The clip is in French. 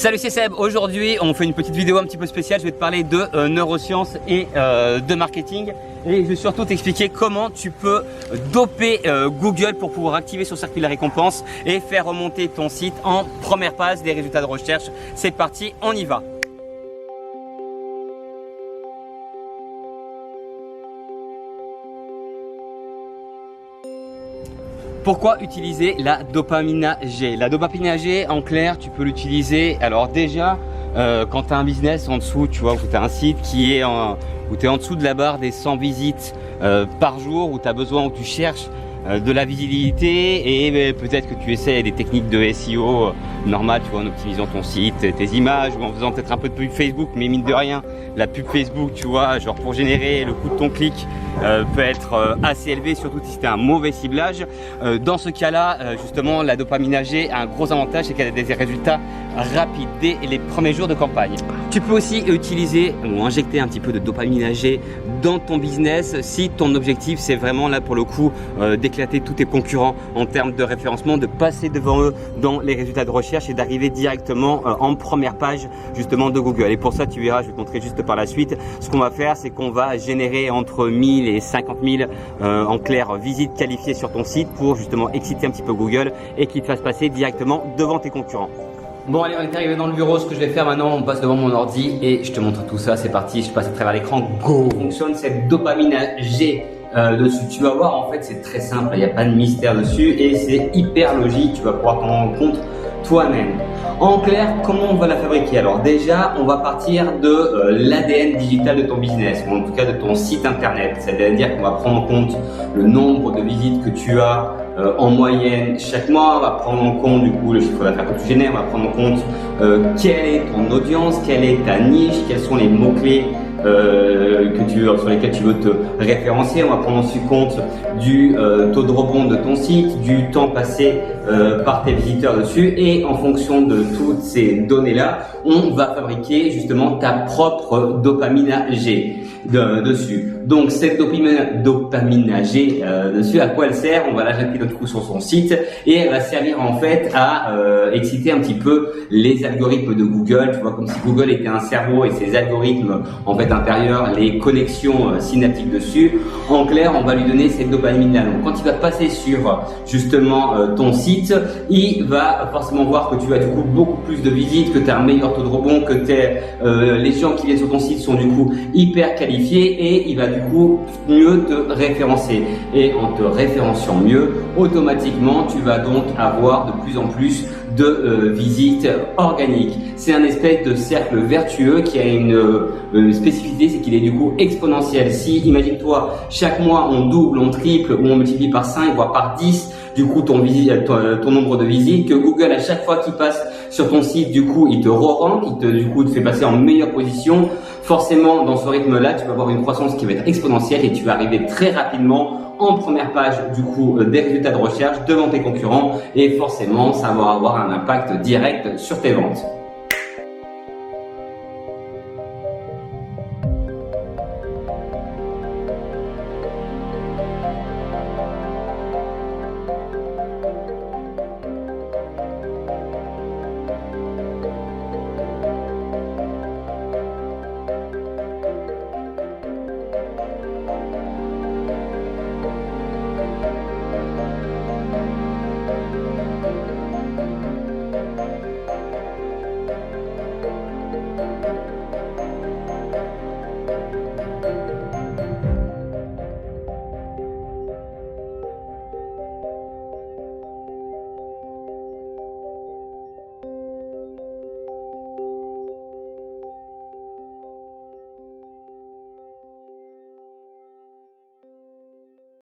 Salut, c'est Seb. Aujourd'hui, on fait une petite vidéo un petit peu spéciale. Je vais te parler de neurosciences et de marketing. Et je vais surtout t'expliquer comment tu peux doper Google pour pouvoir activer son circuit de la récompense et faire remonter ton site en première page des résultats de recherche. C'est parti, on y va. Pourquoi utiliser la dopamine G? La dopamine G, en clair, tu peux l'utiliser. Alors déjà, quand tu as un business en dessous, tu vois, où tu as un site qui est où tu es en dessous de la barre des 100 visites par jour, où tu as besoin, où tu cherches de la visibilité et peut-être que tu essaies des techniques de SEO normales, tu vois, en optimisant ton site, tes images ou en faisant peut-être un peu de pub Facebook, mais mine de rien, la pub Facebook, tu vois, genre pour générer le coût de ton clic peut être assez élevé, surtout si c'était un mauvais ciblage. Dans ce cas-là, justement, la dopamine G a un gros avantage, c'est qu'elle a des résultats rapides dès les premiers jours de campagne. Tu peux aussi utiliser ou injecter un petit peu de dopamine G dans ton business si ton objectif c'est vraiment là pour le coup d'éclater tous tes concurrents en termes de référencement, de passer devant eux dans les résultats de recherche et d'arriver directement en première page justement de Google. Et pour ça, tu verras, je vais te montrer juste par la suite, ce qu'on va faire, c'est qu'on va générer entre 1000 et 50 000 en clair visites qualifiées sur ton site pour justement exciter un petit peu Google et qu'il te fasse passer directement devant tes concurrents. Bon allez, on est arrivé dans le bureau. Ce que je vais faire maintenant, on passe devant mon ordi et je te montre tout ça. C'est parti, je passe à travers l'écran. Go! Fonctionne cette dopamine G dessus. Tu vas voir, en fait, c'est très simple. Il n'y a pas de mystère dessus et c'est hyper logique. Tu vas pouvoir t'en rendre compte toi-même. En clair, comment on va la fabriquer? Alors déjà, on va partir de l'ADN digital de ton business, ou en tout cas de ton site internet. C'est-à-dire qu'on va prendre en compte le nombre de visites que tu as en moyenne chaque mois. On va prendre en compte du coup le chiffre d'affaires que tu génères. On va prendre en compte quelle est ton audience, quelle est ta niche, quels sont les mots-clés sur lesquels tu veux te référencier. On va prendre ensuite compte du taux de rebond de ton site, du temps passé par tes visiteurs dessus, et en fonction de toutes ces données-là, on va fabriquer justement ta propre dopamine G dessus. Donc cette dopamine G dessus, à quoi elle sert? On va l'injecter d'autres coup sur son site et elle va servir en fait à exciter un petit peu les algorithmes de Google. Tu vois, comme si Google était un cerveau et ses algorithmes en fait intérieurs, les connexions synaptiques dessus. En clair, on va lui donner cette dopamine là. Donc quand il va passer sur justement ton site, il va forcément voir que tu as du coup beaucoup plus de visites, que tu as un meilleur taux de rebond, que les gens qui viennent sur ton site sont du coup hyper qualifiés et il va du coup mieux te référencer. Et en te référenciant mieux, automatiquement tu vas donc avoir de plus en plus de visites organiques. C'est un espèce de cercle vertueux qui a une spécificité, c'est qu'il est du coup exponentiel. Si, imagine-toi, chaque mois on double, on triple ou on multiplie par 5 voire par 10 du coup ton nombre de visites, que Google à chaque fois qu'il passe sur ton site, du coup il te re-rank, du coup te fait passer en meilleure position. Forcément, dans ce rythme-là, tu vas avoir une croissance qui va être exponentielle et tu vas arriver très rapidement en première page du coup des résultats de recherche devant tes concurrents et forcément ça va avoir un impact direct sur tes ventes.